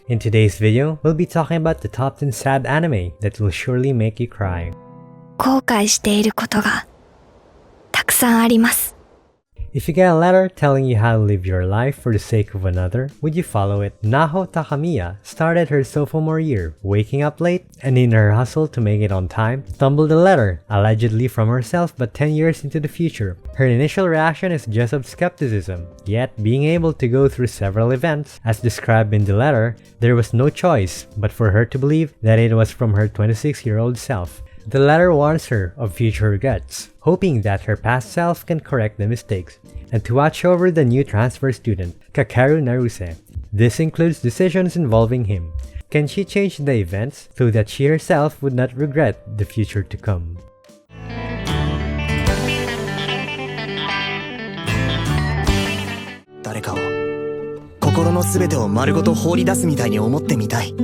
In today's video, we'll be talking about the top 10 sad anime that will surely make you cry. 後悔していることがたくさんあります。 If you get a letter telling you how to live your life for the sake of another, would you follow it? Naho Takamiya started her sophomore year, waking up late, and in her hustle to make it on time, stumbled a letter, allegedly from herself but 10 years into the future. Her initial reaction is just of skepticism, yet being able to go through several events, as described in the letter, there was no choice but for her to believe that it was from her 26-year-old self. The letter warns her of future regrets, hoping that her past self can correct the mistakes, and to watch over the new transfer student, Kakeru Naruse. This includes decisions involving him. Can she change the events so that she herself would not regret the future to come? 誰かを心のすべてを丸ごと放り出すみたいに思ってみたい。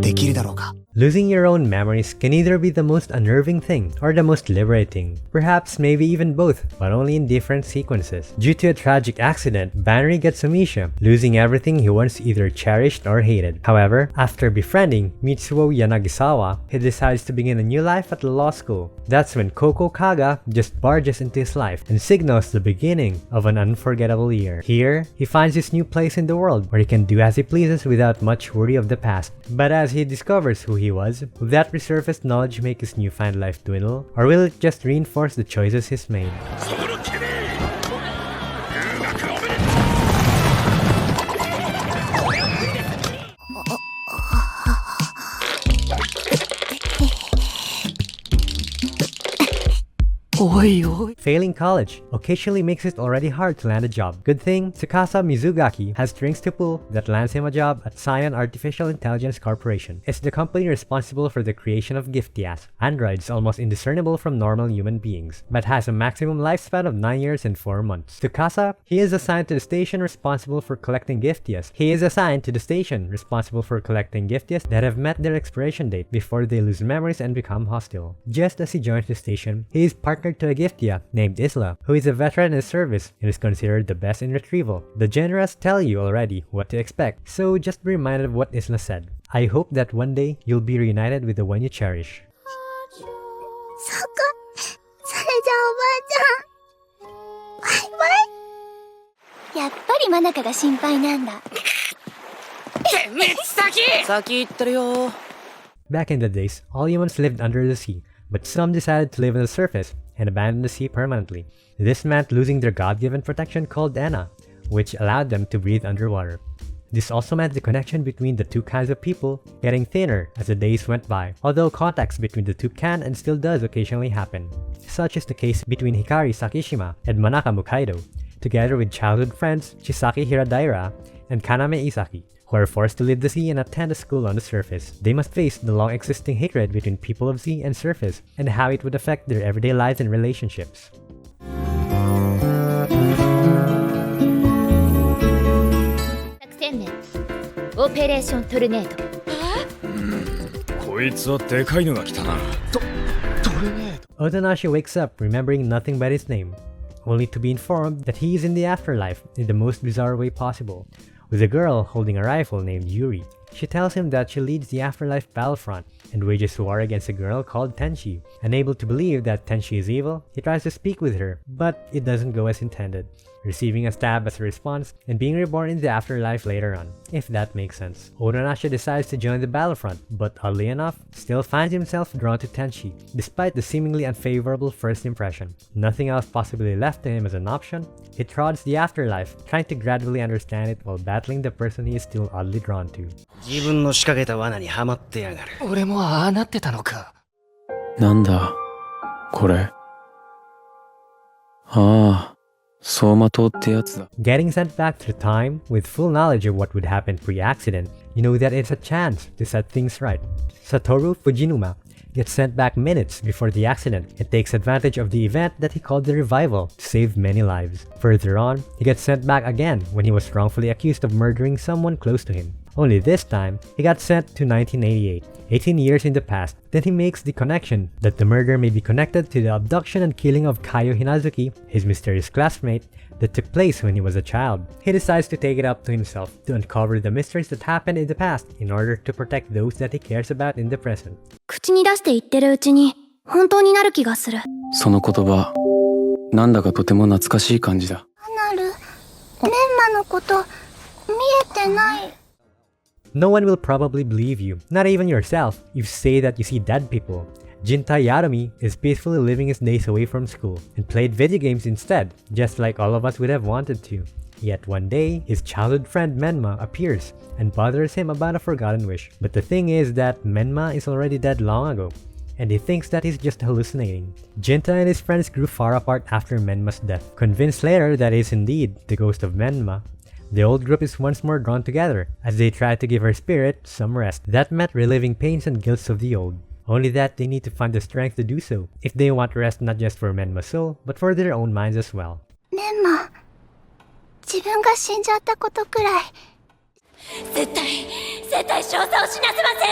できるだろうか。 Losing your own memories can either be the most unnerving thing or the most liberating. Perhaps maybe even both, but only in different sequences. Due to a tragic accident, Banri gets amnesia, losing everything he once either cherished or hated. However, after befriending Mitsuo Yanagisawa, he decides to begin a new life at the law school. That's when Koko Kaga just barges into his life and signals the beginning of an unforgettable year. Here, he finds his new place in the world where he can do as he pleases without much worry of the past. But as he discovers who he was, will that resurfaced knowledge make his newfound life dwindle, or will it just reinforce the choices he's made? Failing college occasionally makes it already hard to land a job. Good thing, Tsukasa Mizugaki has strings to pull that lands him a job at Scion Artificial Intelligence Corporation. It's the company responsible for the creation of Giftias, androids almost indiscernible from normal human beings, but has a maximum lifespan of 9 years and 4 months. Tsukasa, he is assigned to the station responsible for collecting Giftias. That have met their expiration date before they lose memories and become hostile. Just as he joins the station, he is partnered to a Giftia named Isla, who is a veteran in his service and is considered the best in retrieval. The generals tell you already what to expect, so just be reminded of what Isla said. I hope that one day you'll be reunited with the one you cherish. そっか、それじゃあおばあちゃん、バイバイ。やっぱりマナカが心配なんだ。てめえ先行ってるよ。 Back in the days, all humans lived under the sea, but some decided to live on the surface and abandon the sea permanently. This meant losing their God-given protection called Enna, which allowed them to breathe underwater. This also meant the connection between the two kinds of people getting thinner as the days went by, although contacts between the two can and still does occasionally happen. Such is the case between Hikari Sakishima and Manaka Mukaido, together with childhood friends Chisaki Hiradaira and Kaname Isaki, who are forced to leave the sea and attend a school on the surface. They must face the long-existing hatred between people of sea and surface, and how it would affect their everyday lives and relationships. オペレーショントルネード。こいつはでかいのが来たな。トルネード。 Otonashi wakes up remembering nothing but his name, only to be informed that he is in the afterlife in the most bizarre way possible, with a girl holding a rifle named Yuri. She tells him that she leads the afterlife battlefront and wages war against a girl called Tenshi. Unable to believe that Tenshi is evil, he tries to speak with her, but it doesn't go as intended, receiving a stab as a response and being reborn in the afterlife later on, if that makes sense. Otonashi decides to join the battlefront, but oddly enough, still finds himself drawn to Tenshi, despite the seemingly unfavorable first impression. Nothing else possibly left to him as an option, he trods the afterlife, trying to gradually understand it while battling the person he is still oddly drawn to. 自分の仕掛けた罠にはまってやがる。俺もああなってたのか。なんだこれ。ああ、走馬灯ってやつだ。 Getting sent back through time with full knowledge of what would happen pre-accident, you know that it's a chance to set things right. Satoru Fujinuma gets sent back minutes before the accident and takes advantage of the event that he called the revival to save many lives. Further on, he gets sent back again when he was wrongfully accused of murdering someone close to him. Only this time, he got sent to 1988, 18 years in the past. Then he makes the connection that the murder may be connected to the abduction and killing of Kaio Hinazuki, his mysterious classmate, that took place when he was a child. He decides to take it up to himself to uncover the mysteries that happened in the past in order to protect those that he cares about in the present. 口に出して言ってるうちに本当になる気がする。その言葉、なんだかとても懐かしい感じだ。なる、メンマのこと見えてない。 No one will probably believe you, not even yourself, if you say that you see dead people. Jintai Yadomi is peacefully living his days away from school and played video games instead, just like all of us would have wanted to. Yet one day, his childhood friend Menma appears and bothers him about a forgotten wish. But the thing is that Menma is already dead long ago, and he thinks that he's just hallucinating. Jinta and his friends grew far apart after Menma's death. Convinced later that he is indeed the ghost of Menma, the old group is once more drawn together as they try to give her spirit some rest. That meant reliving pains and guilts of the old. Only that they need to find the strength to do so if they want rest not just for Menma's soul, but for their own minds as well. メンマ、自分が死んじゃったことくらい。絶対少佐を死なせませ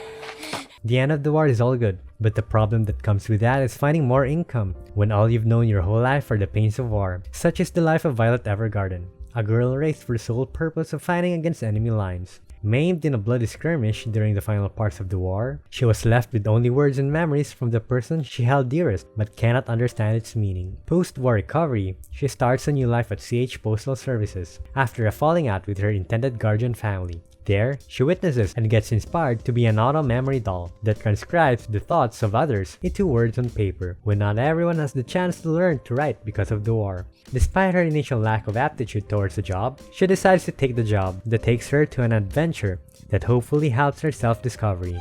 ん。 The end of the war is all good, but the problem that comes with that is finding more income when all you've known your whole life are the pains of war. Such is the life of Violet Evergarden, a girl raised for the sole purpose of fighting against enemy lines. Maimed in a bloody skirmish during the final parts of the war, she was left with only words and memories from the person she held dearest but cannot understand its meaning. Post-war recovery, she starts a new life at CH Postal Services after a falling out with her intended guardian family. There, she witnesses and gets inspired to be an auto-memory doll that transcribes the thoughts of others into words on paper when not everyone has the chance to learn to write because of the war. Despite her initial lack of aptitude towards the job, she decides to take the job that takes her to an adventure that hopefully helps her self-discovery.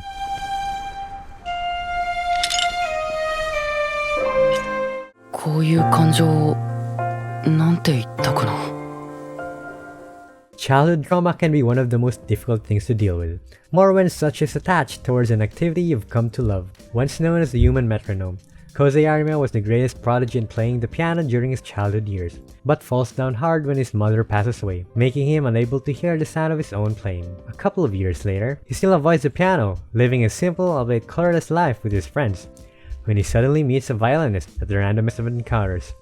こういう感情をなんて言ったかな。 Childhood trauma can be one of the most difficult things to deal with, more when such is attached towards an activity you've come to love. Once known as the human metronome, Kosei Arima was the greatest prodigy in playing the piano during his childhood years, but falls down hard when his mother passes away, making him unable to hear the sound of his own playing. A couple of years later, he still avoids the piano, living a simple albeit colorless life with his friends, when he suddenly meets a violinist at the randomest of encounters,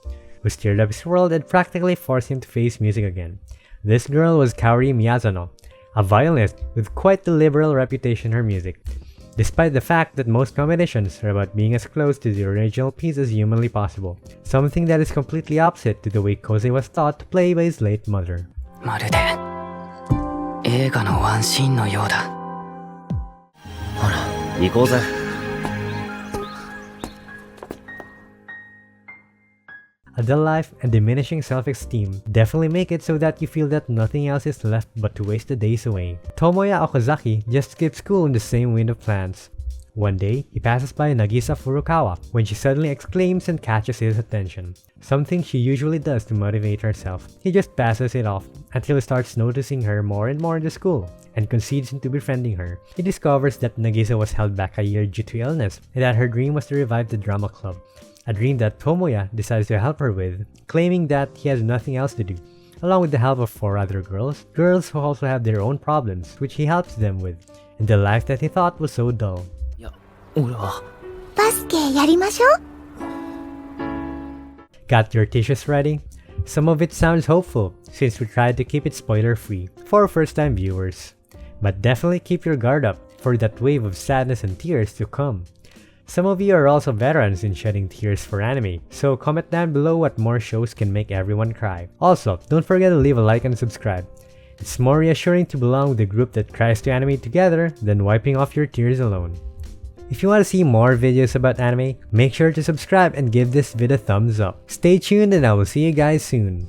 who stirred up his world and practically forced him to face music again. This girl was Kaori Miyazano, a violinist with quite the liberal reputation in her music, despite the fact that most competitions are about being as close to the original piece as humanly possible, something that is completely opposite to the way Kosei was taught to play by his late mother. まるで映画のワンシーンのようだ。ほら、行こうぜ。A dull life and diminishing self-esteem definitely make it so that you feel that nothing else is left but to waste the days away. Tomoya Okazaki just skipped school in the same wind of plans. One day, he passes by Nagisa Furukawa when she suddenly exclaims and catches his attention, something she usually does to motivate herself. He just passes it off until he starts noticing her more and more in the school and concedes into befriending her. He discovers that Nagisa was held back a year due to illness and that her dream was to revive the drama club, a dream that Tomoya decides to help her with, claiming that he has nothing else to do, along with the help of 4 other girls who also have their own problems, which he helps them with, in the life that he thought was so dull. いや、俺は。バスケやりましょう。 Got your tissues ready? Some of it sounds hopeful, since we tried to keep it spoiler-free for first-time viewers. But definitely keep your guard up for that wave of sadness and tears to come. Some of you are also veterans in shedding tears for anime, so comment down below what more shows can make everyone cry. Also, don't forget to leave a like and subscribe. It's more reassuring to belong with a group that cries to anime together than wiping off your tears alone. If you want to see more videos about anime, make sure to subscribe and give this video a thumbs up. Stay tuned and I will see you guys soon.